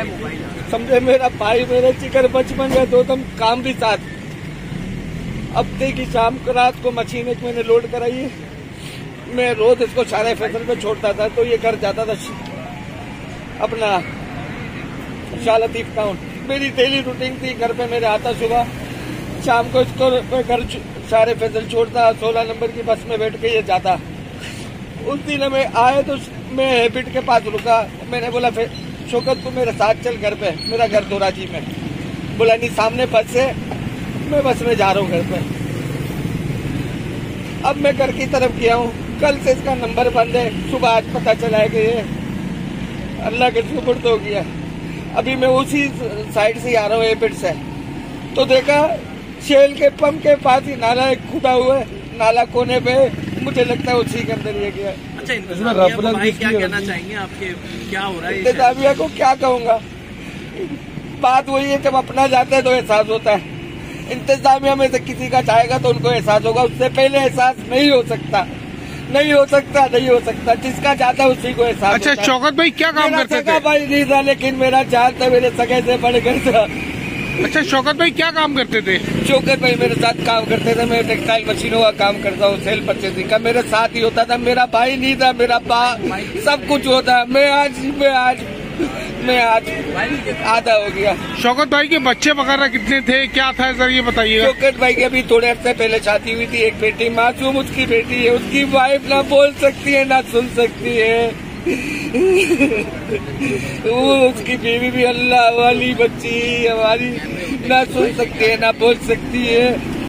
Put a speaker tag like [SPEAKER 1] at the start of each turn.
[SPEAKER 1] है मोबाइल?
[SPEAKER 2] समझे मेरा भाई, मेरे जिगर बचपन का दोस्तम, काम भी साथ। हफ्ते की शाम को रात को मशीन एक मैंने लोड कराई है। मैं रोज इसको सारे फैसल पे छोड़ता था, तो ये घर जाता था अपना शाह लतीफ टाउन। मेरी डेली रूटीन थी, घर पे मेरे आता सुबह, शाम को इसको घर सारे फैसल छोड़ता, 16 नंबर की बस में बैठ के ये जाता। उस दिन में आए तो मैं हैबिट के पास रुका। मैंने बोला फिर शौकत तू मेरे साथ चल घर पे, मेरा घर दोराजी में। बोला नहीं, सामने बस है, मैं बस में जा रहा हूँ घर पे। अब मैं घर की तरफ गया हूँ, कल से इसका नंबर बंद है। सुबह आज पता चला है कि ये अल्लाह के सुपुर्द हो गया। अभी मैं उसी साइड से आ रहा हूँ एपिड से, तो देखा शेल के पंप के पास ही नाला एक खुदा हुआ है, नाला कोने पे, मुझे लगता है उसी के अंदर ये गया।
[SPEAKER 1] अच्छा, इंतजामिया को भाई क्या कहना चाहेंगे आपके, क्या हो रहा है?
[SPEAKER 2] इंतजामिया को क्या कहूँगा, बात वही है, जब अपना जाता है तो एहसास होता है। इंतजामिया में से किसी का चाहेगा तो उनको एहसास होगा, उससे पहले एहसास नहीं हो सकता, नहीं हो सकता, नहीं हो सकता। जिसका जाता है उसी को एहसास।
[SPEAKER 3] अच्छा शौकत भाई क्या काम करते थे?
[SPEAKER 2] भाई नहीं था, लेकिन मेरा जान था, मेरे सगे से बढ़ कर था।
[SPEAKER 3] अच्छा शौकत भाई क्या काम करते थे?
[SPEAKER 2] शौकत भाई मेरे साथ काम करते थे। मैं टेक्सटाइल मशीनों का काम करता हूँ, सेल परचेसिंग का मेरे साथ ही होता था। मेरा भाई नहीं था, मेरा सब कुछ होता। मैं आज आधा हो गया।
[SPEAKER 3] शौकत भाई के बच्चे वगैरह कितने थे, क्या था सर ये बताइएगा?
[SPEAKER 2] शौकत भाई की अभी थोड़े अर्से पहले शादी हुई थी, एक बेटी मासूम उसकी बेटी है। उसकी वाइफ ना बोल सकती है ना सुन सकती है। वो उसकी बीवी भी अल्लाह वाली बच्ची हमारी, ना सुन सकती है ना बोल सकती है।